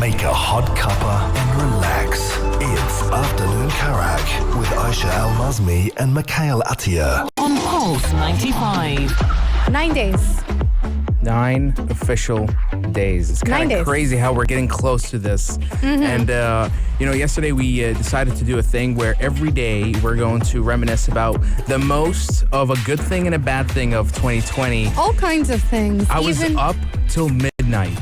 Make a hot cuppa and relax. It's Afternoon Karak with Aisha Al-Mazmi and Mikhail Atiyah. On Pulse 95. 9 days. 9 official days. It's kind of crazy how we're getting close to this. And, yesterday we decided to do a thing where every day we're going to reminisce about the most of a good thing and a bad thing of 2020. All kinds of things. I was up till midnight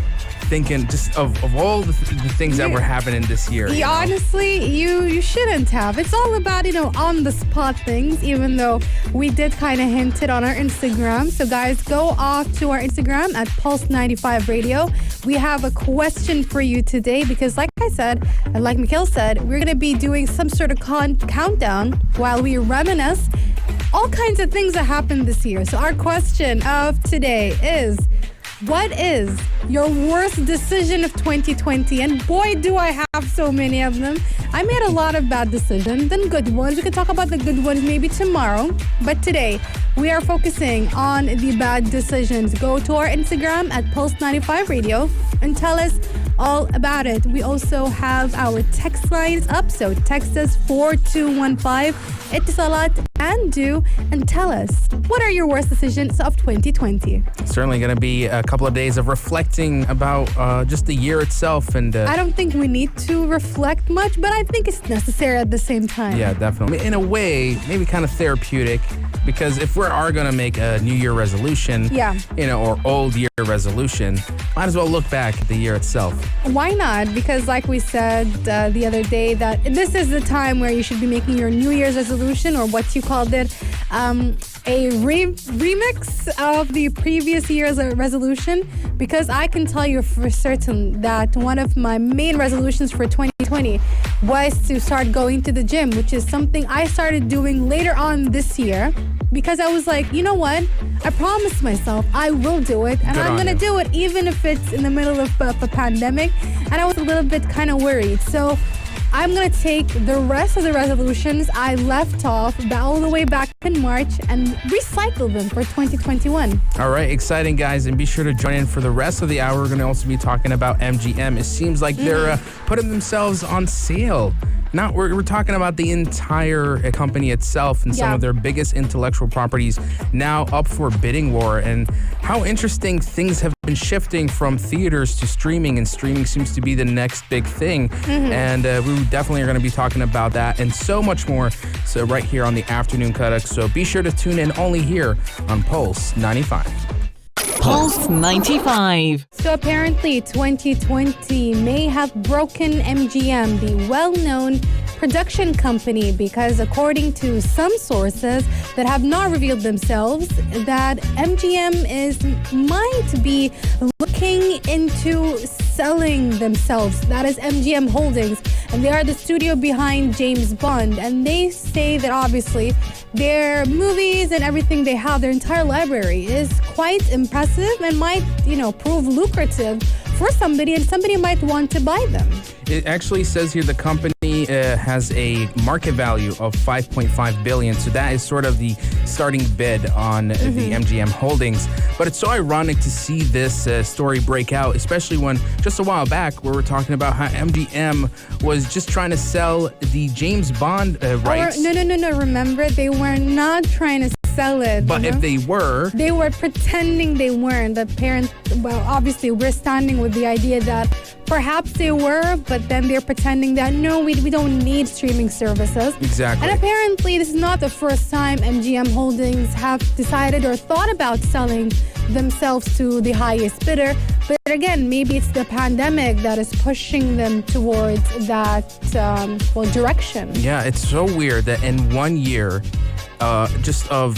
thinking just of all the things that were happening this year. Honestly, you shouldn't have. It's all about, on the spot things, even though we did kind of hint it on our Instagram. So guys, go off to our Instagram at Pulse95 Radio. We have a question for you today because like I said, and like Mikhail said, we're going to be doing some sort of countdown while we reminisce all kinds of things that happened this year. So our question of today is, what is your worst decision of 2020? And boy, do I have so many of them. I made a lot of bad decisions and good ones. We can talk about the good ones maybe tomorrow. But today, we are focusing on the bad decisions. Go to our Instagram at Pulse95 Radio and tell us all about it. We also have our text lines up. So text us 4215. Etisalat and do and tell us, what are your worst decisions of 2020? Certainly going to be a couple of days of reflecting about just the year itself. And I don't think we need to reflect much, but I think it's necessary at the same time. Yeah, definitely. In a way, maybe kind of therapeutic, because if we are going to make a New Year resolution, or old year resolution, might as well look back at the year itself. Why not? Because like we said the other day, that this is the time where you should be making your New Year's resolution, or what you called it, a remix of the previous year's resolution, because I can tell you for certain that one of my main resolutions for 2020 was to start going to the gym, which is something I started doing later on this year, because I was like, you know what? I promised myself I will do it, and I'm going to do it even if it's in the middle of a pandemic, and I was a little bit kind of worried. So I'm going to take the rest of the resolutions I left off all the way back in March and recycle them for 2021. All right, exciting, guys. And be sure to join in for the rest of the hour. We're going to also be talking about MGM. It seems like they're putting themselves on sale. We're talking about the entire company itself and some of their biggest intellectual properties now up for bidding war, and how interesting things have been shifting from theaters to streaming, and streaming seems to be the next big thing. And we definitely are going to be talking about that and so much more. So right here on the Afternoon Karak. So be sure to tune in only here on Pulse 95. Pulse 95. So apparently 2020 may have broken MGM, the well-known production company, because according to some sources that have not revealed themselves, that MGM might be looking into selling themselves. That is MGM Holdings, and they are the studio behind James Bond, and they say that obviously their movies and everything they have, their entire library, is quite impressive and might, prove lucrative for somebody, and somebody might want to buy them. It actually says here the company has a market value of $5.5 billion. So that is sort of the starting bid on the MGM Holdings. But it's so ironic to see this story break out, especially when just a while back we were talking about how MGM was just trying to sell the James Bond rights. No. Remember, they were not trying to sell it. But if they were pretending they weren't. Obviously we're standing with the idea that perhaps they were, but then they're pretending that no, we don't need streaming services. Exactly. And apparently this is not the first time MGM Holdings have decided or thought about selling themselves to the highest bidder. But again, maybe it's the pandemic that is pushing them towards that direction. Yeah, it's so weird that in 1 year, just of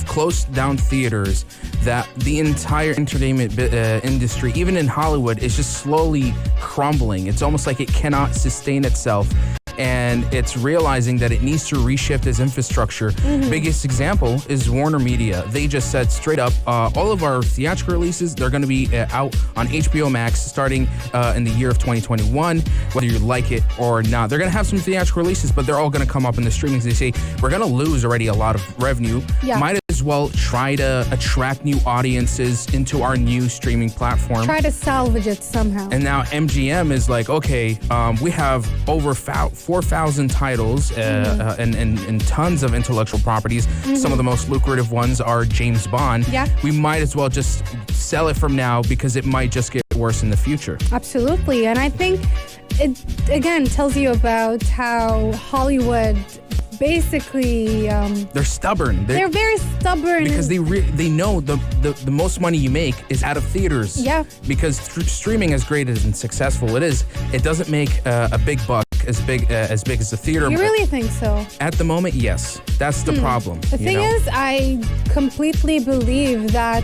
closed down theaters, that the entire entertainment industry, even in Hollywood, is just slowly crumbling. It's almost like it cannot sustain itself. And it's realizing that it needs to reshift its infrastructure. Biggest example is Warner Media. They just said straight up, all of our theatrical releases, they're going to be out on HBO Max starting in the year of 2021, whether you like it or not. They're going to have some theatrical releases, but they're all going to come up in the streamings. They say, we're going to lose already a lot of revenue. Might as as well try to attract new audiences into our new streaming platform. Try to salvage it somehow. And now MGM is like, okay, we have over 4,000 titles and tons of intellectual properties. Some of the most lucrative ones are James Bond. Yeah. We might as well just sell it from now because it might just get worse in the future. Absolutely. And I think it, again, tells you about how Hollywood basically they're stubborn. They're very stubborn because they know the most money you make is out of theaters. Yeah. Because streaming, as great as and successful it is, it doesn't make a big buck as big as the theater. You really think so? At the moment, yes. That's the problem. The thing is, I completely believe that,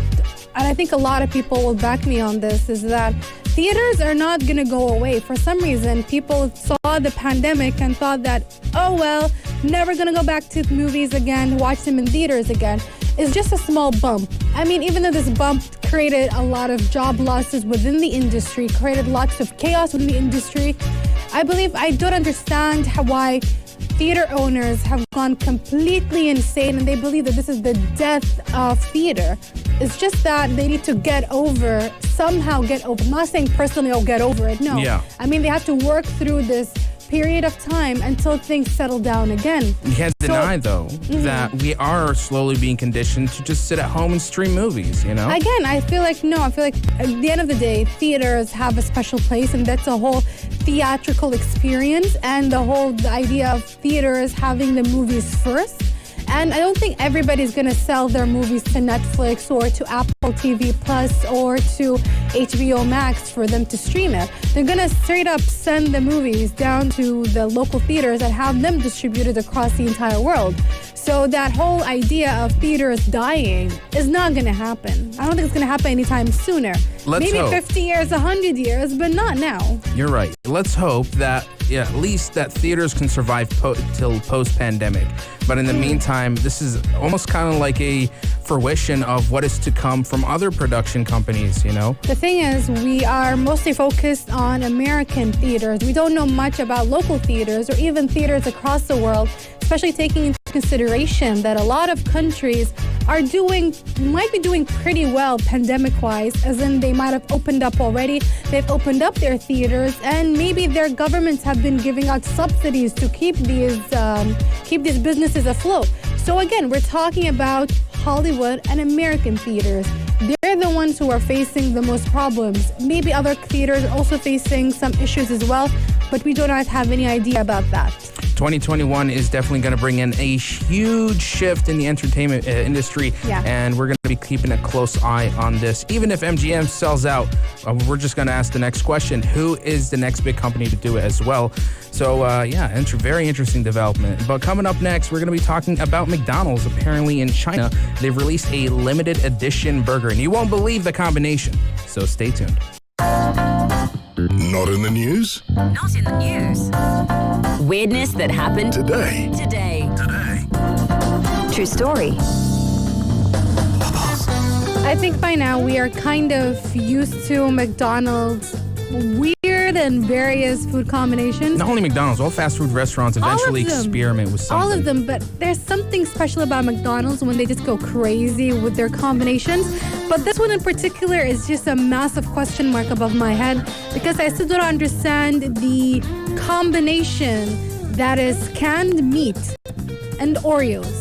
and I think a lot of people will back me on this, is that theaters are not going to go away. For some reason, people saw the pandemic and thought that, oh, well, never going to go back to movies again, watch them in theaters again. It's just a small bump. I mean, even though this bump created a lot of job losses within the industry, created lots of chaos within the industry, I don't understand why theater owners have gone completely insane and they believe that this is the death of theater. It's just that they need to somehow get over. I'm not saying personally, get over it. No. Yeah. I mean, they have to work through this period of time until things settle down again. You can't deny, though, that we are slowly being conditioned to just sit at home and stream movies, you know? Again, I feel like at the end of the day, theaters have a special place, and that's a whole theatrical experience, and the whole idea of theaters having the movies first. And I don't think everybody's going to sell their movies to Netflix or to Apple TV Plus or to HBO Max for them to stream it. They're going to straight up send the movies down to the local theaters and have them distributed across the entire world. So that whole idea of theaters dying is not going to happen. I don't think it's going to happen anytime sooner. Maybe hope. 50 years, 100 years, but not now. You're right. Let's hope that at least that theaters can survive till post-pandemic. But in the meantime, this is almost kind of like a fruition of what is to come from other production companies, you know? The thing is, we are mostly focused on American theaters. We don't know much about local theaters or even theaters across the world, especially taking into consideration that a lot of countries might be doing pretty well pandemic-wise, as in they might have opened up already. They've opened up their theaters, and maybe their governments have been giving out subsidies to keep these businesses afloat. So again, we're talking about Hollywood and American theaters. They're the ones who are facing the most problems. Maybe other theaters are also facing some issues as well, but we do not have any idea about that. 2021 is definitely going to bring in a huge shift in the entertainment industry, and we're going to be keeping a close eye on this. Even if MGM sells out, we're just going to ask the next question: who is the next big company to do it as well? So, very interesting development. But coming up next, we're going to be talking about McDonald's. Apparently in China, they've released a limited edition burger, and you won't believe the combination. So stay tuned. Not in the news? Not in the news. Weirdness that happened Today. True story. I think by now we are kind of used to McDonald's weird and various food combinations. Not only McDonald's, all fast food restaurants eventually experiment with something. All of them, but there's something special about McDonald's when they just go crazy with their combinations. But this one in particular is just a massive question mark above my head because I still don't understand the combination that is canned meat and Oreos.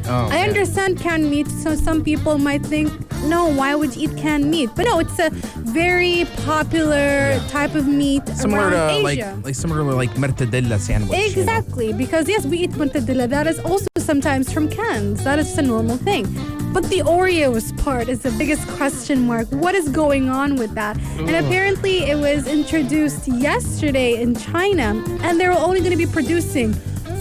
I understand canned meat, so some people might think, no, why would you eat canned meat? But no, it's a very popular type of meat similar around to Asia. similar to like mortadella sandwich. Exactly, because yes, we eat mortadella. That is also sometimes from cans. That is a normal thing. But the Oreos part is the biggest question mark. What is going on with that? And apparently it was introduced yesterday in China, and they're only going to be producing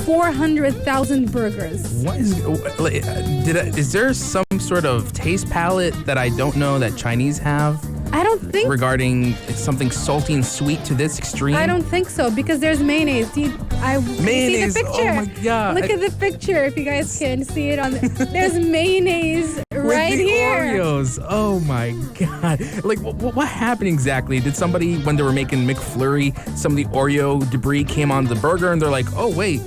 400,000 burgers. What is there some sort of taste palette that I don't know that Chinese have? I don't think regarding something salty and sweet to this extreme. I don't think so because there's mayonnaise. See the picture. Oh my god! Look at the picture if you guys can see it on. There's mayonnaise right with the here. Oreos. Oh my god! Like what happened exactly? Did somebody when they were making McFlurry, some of the Oreo debris came on the burger and they're like, oh wait.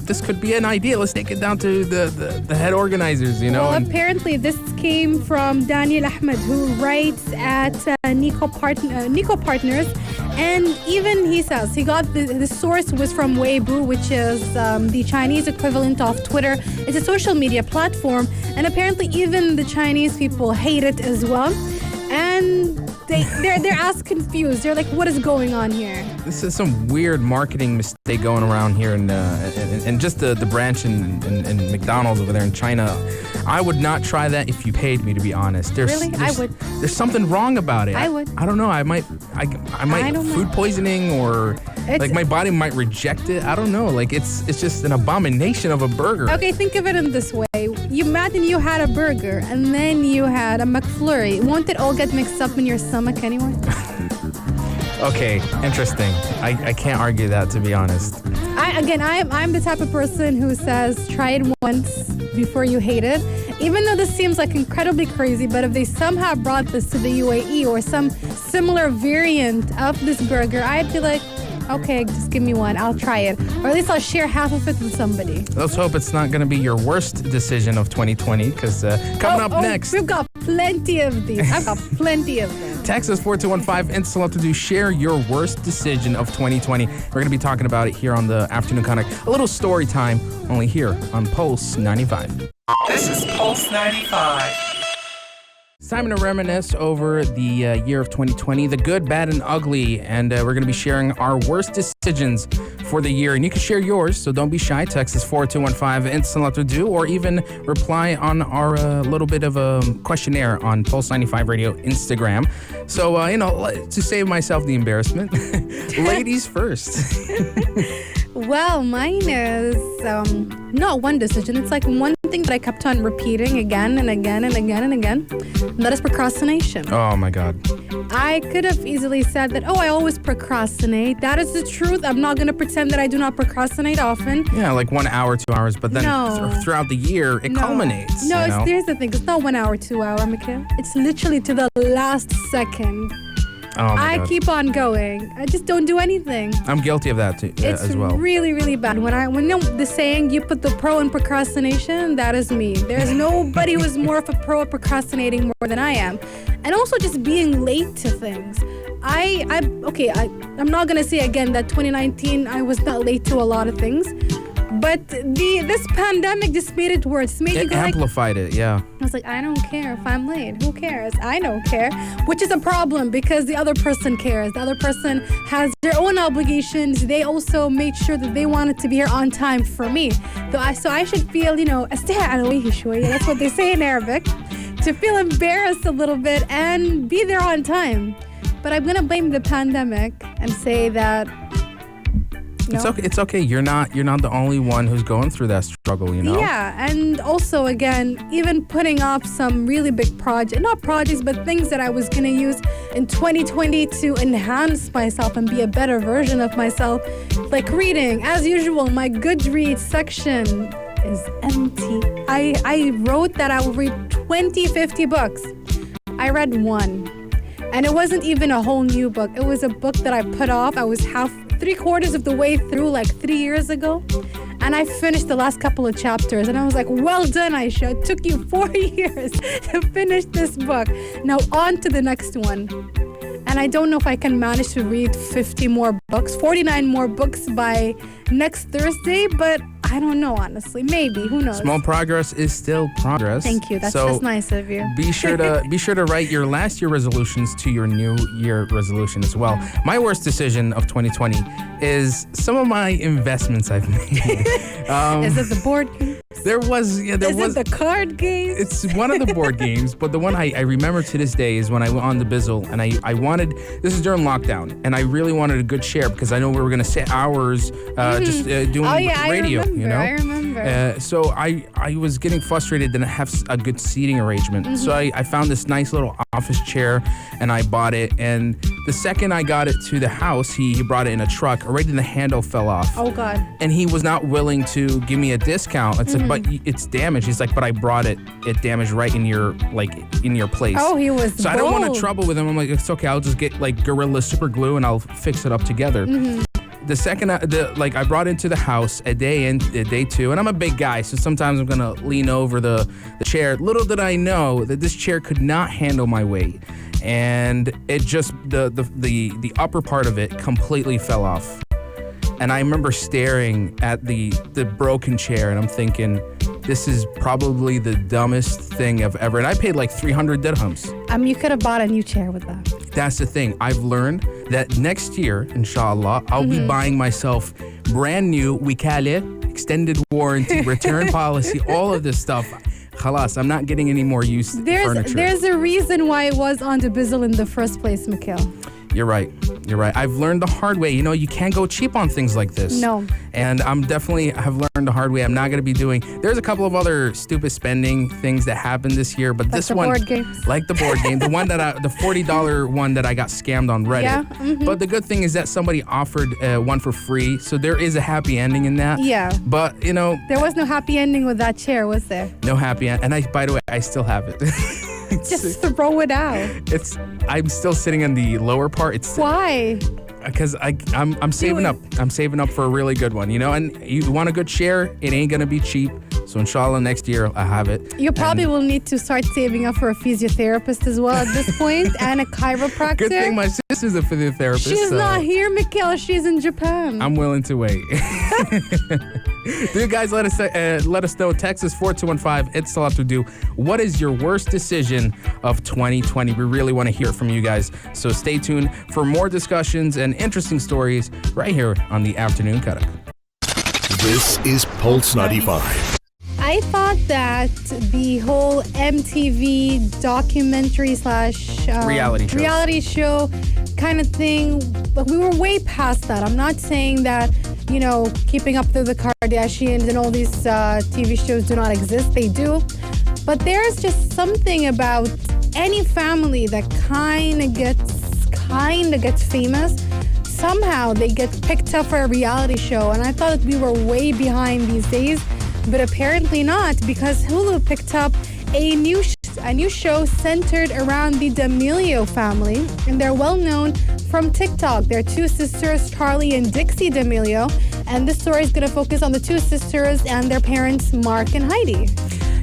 this could be an idea. Let's take it down to the head organizers, you know. Well, apparently this came from Daniel Ahmed, who writes at Nico Partners. And even he says he got the source was from Weibo, which is the Chinese equivalent of Twitter. It's a social media platform. And apparently even the Chinese people hate it as well. And they're as confused. They're like, what is going on here? This is some weird marketing mistake going around here, and just the branch in McDonald's over there in China. I would not try that if you paid me, to be honest. I would. There's something wrong about it. I would. I don't know. I might food poisoning, or like my body might reject it. I don't know. Like it's just an abomination of a burger. Okay, think of it in this way. You imagine you had a burger and then you had a McFlurry. Won't it all get mixed up in your stomach anyway? Okay, interesting. I can't argue that, to be honest. I'm the type of person who says try it once before you hate it. Even though this seems like incredibly crazy, but if they somehow brought this to the UAE or some similar variant of this burger, I'd be like, okay, just give me one. I'll try it. Or at least I'll share half of it with somebody. Let's hope it's not going to be your worst decision of 2020, because coming up next... We've got plenty of these. I've got plenty of them. Text us 42115 and still have to do share your worst decision of 2020. We're going to be talking about it here on the Afternoon Karak. A little story time only here on Pulse 95. This is Pulse 95. It's time to reminisce over the year of 2020, the good, bad, and ugly. And we're going to be sharing our worst decisions for the year. And you can share yours, so don't be shy. Text us 42115 instant do, or even reply on our little bit of a questionnaire on Pulse 95 Radio Instagram. So, to save myself the embarrassment, ladies first. Well, mine is not one decision. It's like one thing that I kept on repeating again and again and again and again. And that is procrastination. Oh, my God. I could have easily said that, I always procrastinate. That is the truth. I'm not going to pretend that I do not procrastinate often. Yeah, like 1 hour, 2 hours, but then throughout the year, it culminates. No, here's the thing. It's not 1 hour, 2 hour, Mikhail. It's literally to the last second. Oh I keep on going. I just don't do anything. I'm guilty of that too, as well. It's really, really bad. When the saying, you put the pro in procrastination, that is me. There's nobody who's more of a pro at procrastinating more than I am. And also just being late to things. I'm not going to say again that 2019, I was not late to a lot of things. But this pandemic just made it worse. It amplified it, yeah. I was like, I don't care if I'm late. Who cares? I don't care. Which is a problem because the other person cares. The other person has their own obligations. They also made sure that they wanted to be here on time for me. So I should feel, that's what they say in Arabic, to feel embarrassed a little bit and be there on time. But I'm going to blame the pandemic and say that It's okay. You're not the only one who's going through that struggle, you know? Yeah, and also, again, even putting off some really big not projects, but things that I was going to use in 2020 to enhance myself and be a better version of myself. Like reading. As usual, my Goodreads section is empty. I wrote that I would read 50 books. I read one. And it wasn't even a whole new book. It was a book that I put off. I was 3/4 of the way through like 3 years ago. And I finished the last couple of chapters. And I was like, well done, Aisha. It took you 4 years to finish this book. Now on to the next one. And I don't know if I can manage to read 50 more books, 49 more books by next Thursday, but I don't know, honestly. Maybe, who knows? Small progress is still progress. Thank you. That's nice of you. Be sure to write your last year resolutions to your new year resolution as well. My worst decision of 2020 is some of my investments I've made. Is it the board game? Is it the card game? It's one of the board games, but the one I remember to this day is when I went on the Bizzle, and I wanted, this is during lockdown, and I really wanted a good share because I know we were going to sit hours doing radio. I remember. So I was getting frustrated that I have a good seating arrangement. Mm-hmm. So I found this nice little office chair and I bought it. And the second I got it to the house, he brought it in a truck. Already the handle fell off. Oh, God. And he was not willing to give me a discount. It's like, but it's damaged. He's like, but I brought it damaged right in your place. Oh, he was So bold. I don't want to trouble with him. I'm like, it's okay. I'll just get like Gorilla super glue and I'll fix it up together. Mm-hmm. the second I brought into the house a day in, day two, and I'm a big guy, so sometimes I'm gonna lean over the chair. Little did I know that this chair could not handle my weight, and it just the upper part of it completely fell off. And I remember staring at the broken chair, and I'm thinking, this is probably the dumbest thing I've ever. And I paid like 300 dirhams. You could have bought a new chair with that. That's the thing. I've learned that next year, inshallah, I'll be buying myself brand new wikale, extended warranty, return policy, all of this stuff. Khalas, I'm not getting any more used furniture. There's a reason why it was on the Bizzle in the first place, Mikhail. You're right. I've learned the hard way. You can't go cheap on things like this. No. And have learned the hard way. I'm not going to be doing. There's a couple of other stupid spending things that happened this year, but this one, board games. Like the board game, the one the $40 one that I got scammed on Reddit. Yeah. But the good thing is that somebody offered one for free, so there is a happy ending in that. Yeah. But there was no happy ending with that chair, was there? No happy end. And by the way, I still have it. Just throw it out. I'm still sitting in the lower part. Why? Because I'm saving up. I'm saving up for a really good one, and you want a good chair, it ain't gonna be cheap. So inshallah next year I have it. You probably will need to start saving up for a physiotherapist as well at this point and a chiropractor. Good thing my sister's a physiotherapist. She's not here, Mikhail. She's in Japan. I'm willing to wait. Dude, guys, let us know. Texas 4215. It's a lot to do. What is your worst decision of 2020? We really want to hear from you guys. So stay tuned for more discussions and interesting stories right here on the Afternoon Karak. This is Pulse 95. I thought that the whole MTV documentary / reality show kind of thing, but we were way past that. I'm not saying that, Keeping Up with the Kardashians and all these TV shows do not exist. They do. But there's just something about any family that kind of gets famous. Somehow they get picked up for a reality show. And I thought we were way behind these days. But apparently not, because Hulu picked up a new show centered around the D'Amelio family, and they're well known from TikTok. They're two sisters, Charlie and Dixie D'Amelio, and this story is going to focus on the two sisters and their parents, Mark and Heidi.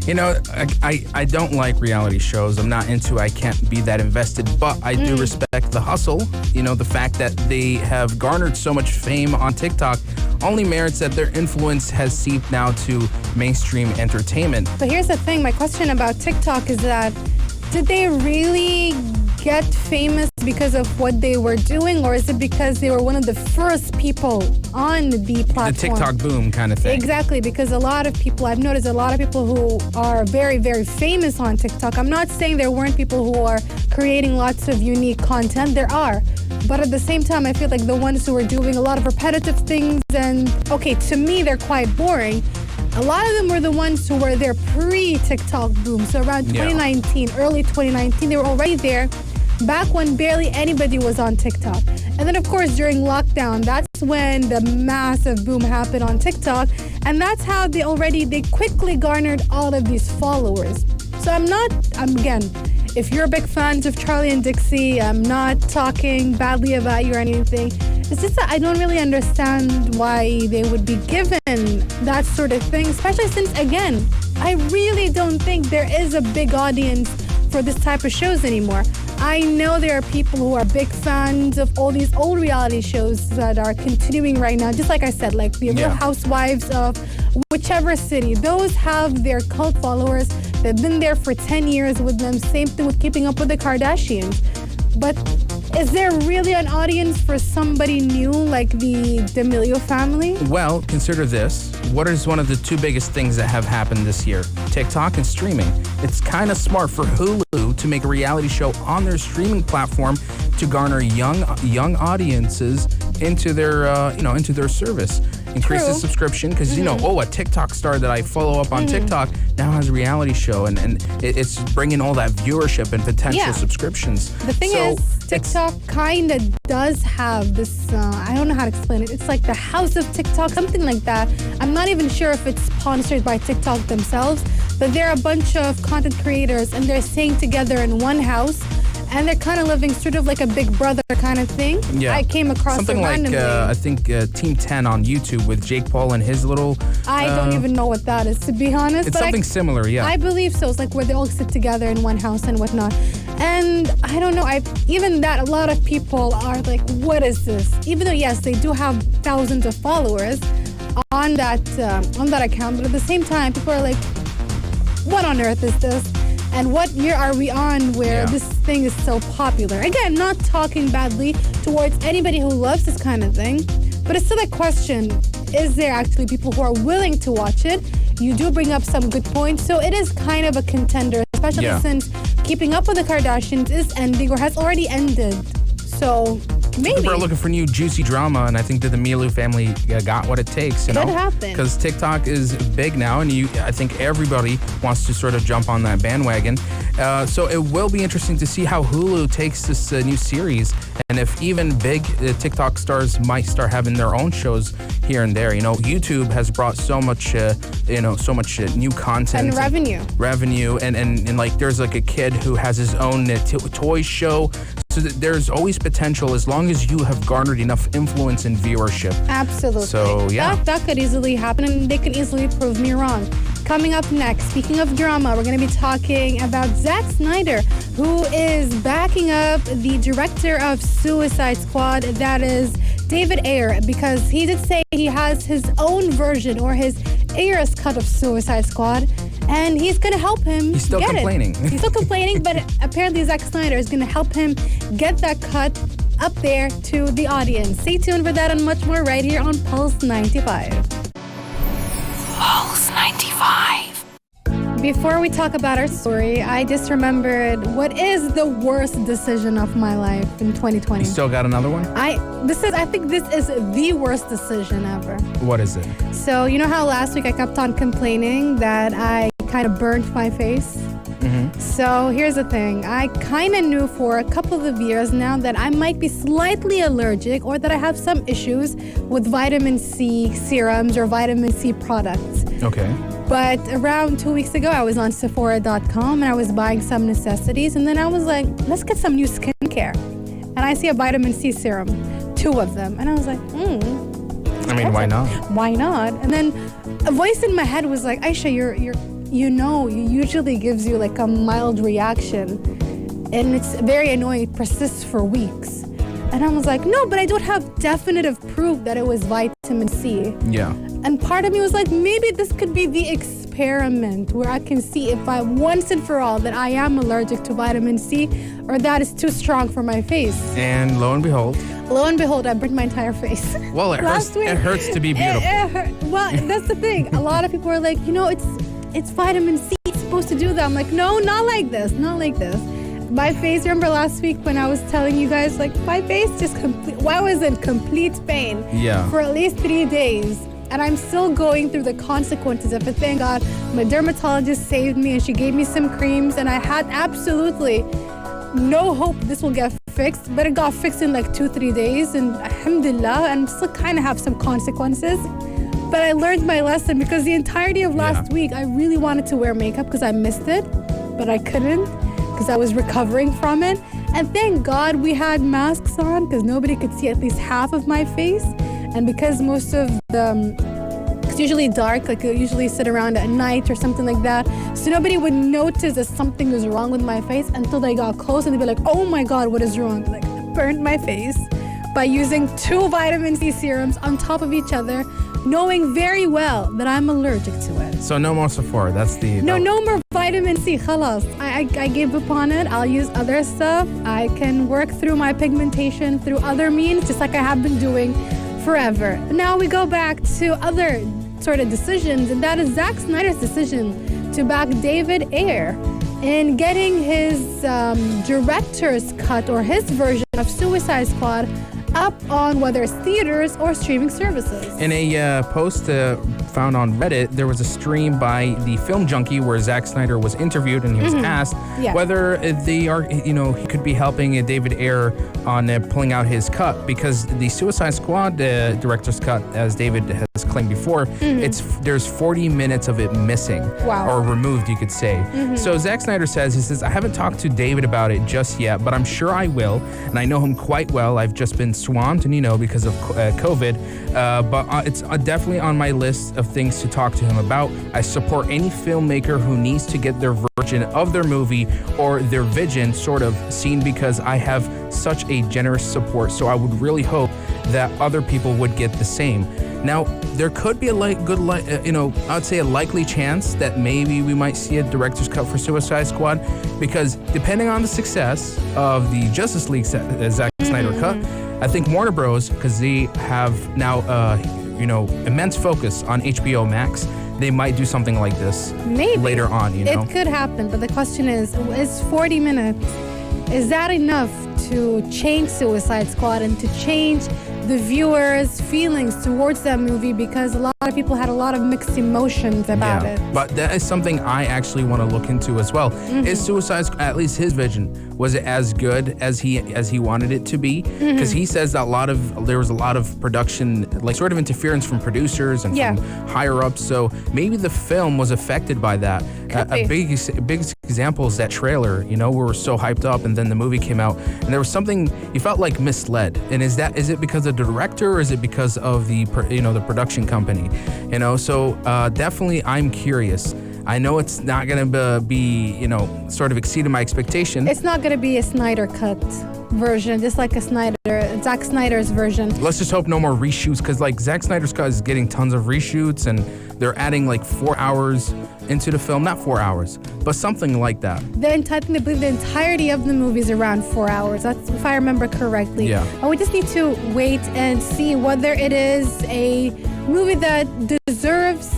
I don't like reality shows. I'm not into. I can't be that invested, but I do respect the hustle. The fact that they have garnered so much fame on TikTok only merits that their influence has seeped now to mainstream entertainment. But here's the thing. My question about TikTok is that, did they really get famous because of what they were doing, or is it because they were one of the first people on the platform? The TikTok boom kind of thing. Exactly, because I've noticed a lot of people who are very, very famous on TikTok. I'm not saying there weren't people who are creating lots of unique content. There are. But at the same time, I feel like the ones who are doing a lot of repetitive things to me, they're quite boring. A lot of them were the ones who were there pre-TikTok boom. So around 2019, early 2019, they were already there back when barely anybody was on TikTok. And then, of course, during lockdown, that's when the massive boom happened on TikTok. And that's how they quickly garnered all of these followers. So again, if you're a big fan of Charlie and Dixie, I'm not talking badly about you or anything. It's just that I don't really understand why they would be given that sort of thing, especially since, again, I really don't think there is a big audience for this type of shows anymore. I know there are people who are big fans of all these old reality shows that are continuing right now, just like I said, like the Real Housewives of whichever city. Those have their cult followers. They've been there for 10 years with them. Same thing with Keeping Up with the Kardashians. But is there really an audience for somebody new like the D'Amelio family? Well, consider this. What is one of the two biggest things that have happened this year? TikTok and streaming. It's kind of smart for Hulu to make a reality show on their streaming platform to garner young audiences into their service. Increase the subscription because, a TikTok star that I follow up on TikTok now has a reality show and it's bringing all that viewership and potential subscriptions. The thing is, TikTok kind of does have this, I don't know how to explain it. It's like the house of TikTok, something like that. I'm not even sure if it's sponsored by TikTok themselves, but they're a bunch of content creators and they're staying together in one house. and they're kind of living sort of like a Big Brother kind of thing. Yeah. I came across something it like randomly. I think Team 10 on YouTube with Jake Paul and his little. I don't even know what that is, to be honest. It's but something similar, yeah. I believe so. It's like where they all sit together in one house and whatnot. And I don't know. Even that, a lot of people are like, "What is this?" Even though yes, they do have thousands of followers on that account, but at the same time, people are like, "What on earth is this?" And what year are we on where this thing is so popular? Again, not talking badly towards anybody who loves this kind of thing, but it's still a question. Is there actually people who are willing to watch it? You do bring up some good points. So it is kind of a contender, especially since Keeping Up with the Kardashians is ending or has already ended. So maybe. People are looking for new juicy drama, and I think that the Milu family got what it takes. You know, Could happen. Because TikTok is big now, and I think everybody wants to sort of jump on that bandwagon. So it will be interesting to see how Hulu takes this new series, and if even big TikTok stars might start having their own shows here and there. You know, YouTube has brought so much, new content And revenue. and like there's like a kid who has his own toy show. So there's always potential as long as you have garnered enough influence and viewership. Absolutely. So, yeah. That could easily happen, and they can easily prove me wrong. Coming up next, speaking of drama, we're going to be talking about Zack Snyder, who is backing up the director of Suicide Squad, that is David Ayer, because he did say he has his own version or his Ayer's cut of Suicide Squad, and he's going to help him He's still get complaining. He's still complaining, but apparently Zack Snyder is going to help him get that cut up there to the audience. Stay tuned for that and much more right here on Pulse 95. Pulse 95. Before we talk about our story, I just remembered what is the worst decision of my life in 2020. You still got another one? I think this is the worst decision ever. What is it? So you know how last week I kept on complaining that I kind of burnt my face? Mm-hmm. So here's the thing. I kind of knew for a couple of years now that I might be slightly allergic or that I have some issues with vitamin C serums or vitamin C products. Okay. But around 2 weeks ago, I was on Sephora.com and I was buying some necessities. And then I was like, let's get some new skincare. And I see a vitamin C serum, 2 of them. And I was like, I mean, why not? Why not? And then a voice in my head was like, Aisha, you usually gives you like a mild reaction. And it's very annoying. It persists for weeks. And I was like, no, but I don't have definitive proof that it was vitamin C. Yeah. And part of me was like, maybe this could be the experiment where I can see if I once and for all that I am allergic to vitamin C or that is too strong for my face. And lo and behold, I burnt my entire face. well, it hurts to be beautiful. Well, that's the thing. A lot of people are like, it's vitamin C. It's supposed to do that. I'm like, no, not like this. My face, remember last week when I was telling you guys, like, my face I was in complete pain for at least 3 days. And I'm still going through the consequences of it. Thank God my dermatologist saved me and she gave me some creams. And I had absolutely no hope this will get fixed. But it got fixed in like 2-3 days. And alhamdulillah, and still kind of have some consequences. But I learned my lesson because the entirety of last week, I really wanted to wear makeup because I missed it. But I couldn't because I was recovering from it. And thank God we had masks on because nobody could see at least half of my face. And because most of it's usually dark, like I usually sit around at night or something like that. So nobody would notice that something was wrong with my face until they got close and they'd be like, oh my God, what is wrong? Like, I burned my face by using 2 vitamin C serums on top of each other, knowing very well that I'm allergic to it. So no more Sephora, that's the... No more vitamin C, khalas. I gave up on it. I'll use other stuff. I can work through my pigmentation through other means, just like I have been doing forever. Now we go back to other sort of decisions, and that is Zack Snyder's decision to back David Ayer in getting his director's cut or his version of Suicide Squad up on whether it's theaters or streaming services. In a post found on Reddit, there was a stream by the Film Junkie where Zack Snyder was interviewed and he was asked whether they are, he could be helping David Ayer on pulling out his cut, because the Suicide Squad director's cut, as David has claimed before, there's 40 minutes of it missing or removed, you could say. So Zack Snyder says, I haven't talked to David about it just yet, but I'm sure I will, and I know him quite well. I've just been swamped, and because of COVID, but it's definitely on my list of things to talk to him about. I support any filmmaker who needs to get their version of their movie or their vision sort of seen, because I have such a generous support. So I would really hope that other people would get the same. Now, there could be a I'd say a likely chance that maybe we might see a director's cut for Suicide Squad, because depending on the success of the Justice League Zack Snyder cut, I think Warner Bros., because they have now, immense focus on HBO Max, they might do something like this later on, It could happen, but the question is 40 minutes, is that enough to change Suicide Squad and to change the viewers' feelings towards that movie? Because a lot of people had a lot of mixed emotions about it. But that is something I actually want to look into as well. Is Suicide Squad, at least his vision, was it as good as he wanted it to be? Because he says that there was a lot of production, like sort of interference from producers and from higher ups. So maybe the film was affected by that. A big example is that trailer. We were so hyped up, and then the movie came out, and there was something you felt like misled. And is it because of the director, or is it because of the production company? So definitely I'm curious. I know it's not going to be, sort of exceeding my expectation. It's not going to be a Snyder cut version, just like Zack Snyder's version. Let's just hope no more reshoots, because like Zack Snyder's cut is getting tons of reshoots, and they're adding like 4 hours into the film. Not 4 hours, but something like that. I believe the entirety of the movie is around 4 hours. That's if I remember correctly. Yeah. But we just need to wait and see whether it is a movie that deserves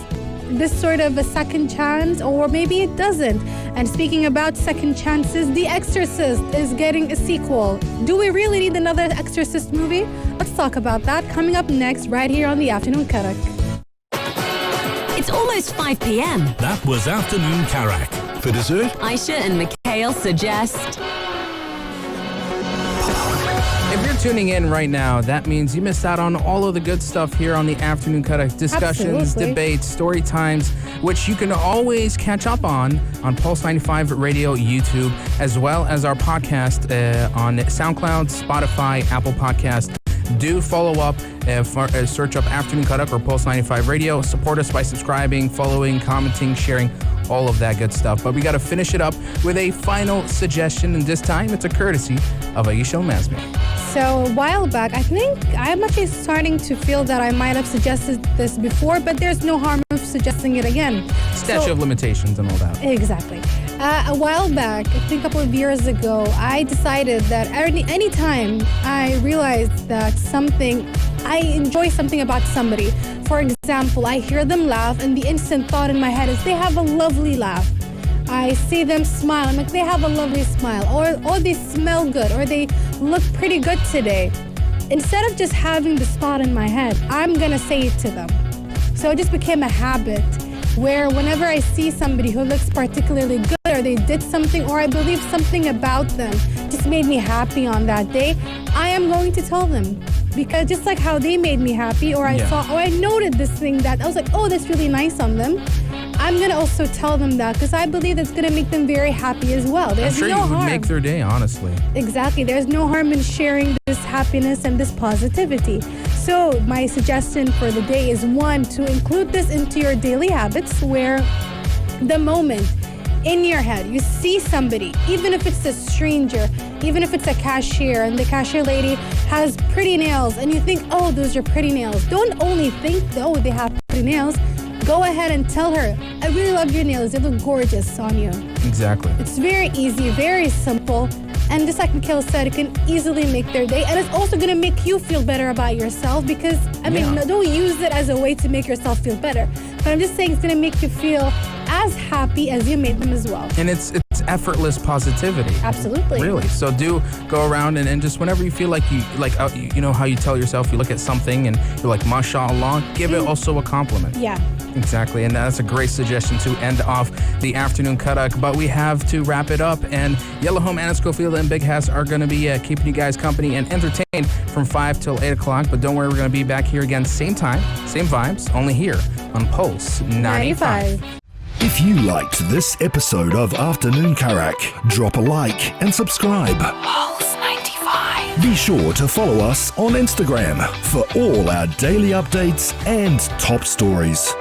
this sort of a second chance, or maybe it doesn't. And speaking about second chances, The Exorcist is getting a sequel. Do we really need another Exorcist movie? Let's talk about that coming up next, right here on the Afternoon Karak. It's almost 5 p.m. That was Afternoon Karak. For dessert, Aisha and Mikhail suggest... If you're tuning in right now, that means you missed out on all of the good stuff here on the Afternoon Karak. Discussions, Absolutely. debates, story times, which you can always catch up on Pulse 95 Radio YouTube, as well as our podcast on SoundCloud, Spotify, Apple Podcast. Do follow up, search up Afternoon Karak or Pulse 95 Radio. Support us by subscribing, following, commenting, sharing, all of that good stuff. But we got to finish it up with a final suggestion, and this time it's a courtesy of Aisha Mazmi. So a while back, I think I'm actually starting to feel that I might have suggested this before, but there's no harm of suggesting it again. Statute of limitations and all that. Exactly. A while back, I think a couple of years ago, I decided that anytime I realized that I enjoy something about somebody. For example, I hear them laugh, and the instant thought in my head is they have a lovely laugh. I see them smile, I'm like, they have a lovely smile, or they smell good, or they look pretty good today. Instead of just having the thought in my head, I'm gonna say it to them. So it just became a habit where whenever I see somebody who looks particularly good, or they did something, or I believe something about them just made me happy on that day, I am going to tell them. Because just like how they made me happy, or I noted this thing that I was like, oh, that's really nice on them, I'm going to also tell them that, because I believe that's going to make them very happy as well. There's I'm sure no you would harm. make their day, honestly. Exactly. There's no harm in sharing this happiness and this positivity. So my suggestion for the day is, one, to include this into your daily habits, where the moment in your head you see somebody, even if it's a stranger, even if it's a cashier, and the cashier lady has pretty nails, and you think, oh, those are pretty nails. Don't only think, oh, they have pretty nails. Go ahead and tell her, I really love your nails. They look gorgeous on you. Exactly. It's very easy, very simple. And just like Mikhail said, it can easily make their day. And it's also going to make you feel better about yourself, because, don't use it as a way to make yourself feel better. But I'm just saying it's going to make you feel as happy as you made them as well. And it's effortless positivity. Absolutely. Really. So do go around and just whenever you feel like you know how you tell yourself, you look at something and you're like, mashallah, give it also a compliment. Yeah. Exactly, and that's a great suggestion to end off the afternoon Karak. But we have to wrap it up, and Yellow Home, Anna Schofield, and Big Hess are going to be keeping you guys company and entertained from 5 till 8 o'clock. But don't worry, we're going to be back here again, same time, same vibes, only here on Pulse 95. If you liked this episode of Afternoon Karak, drop a like and subscribe. Pulse 95. Be sure to follow us on Instagram for all our daily updates and top stories.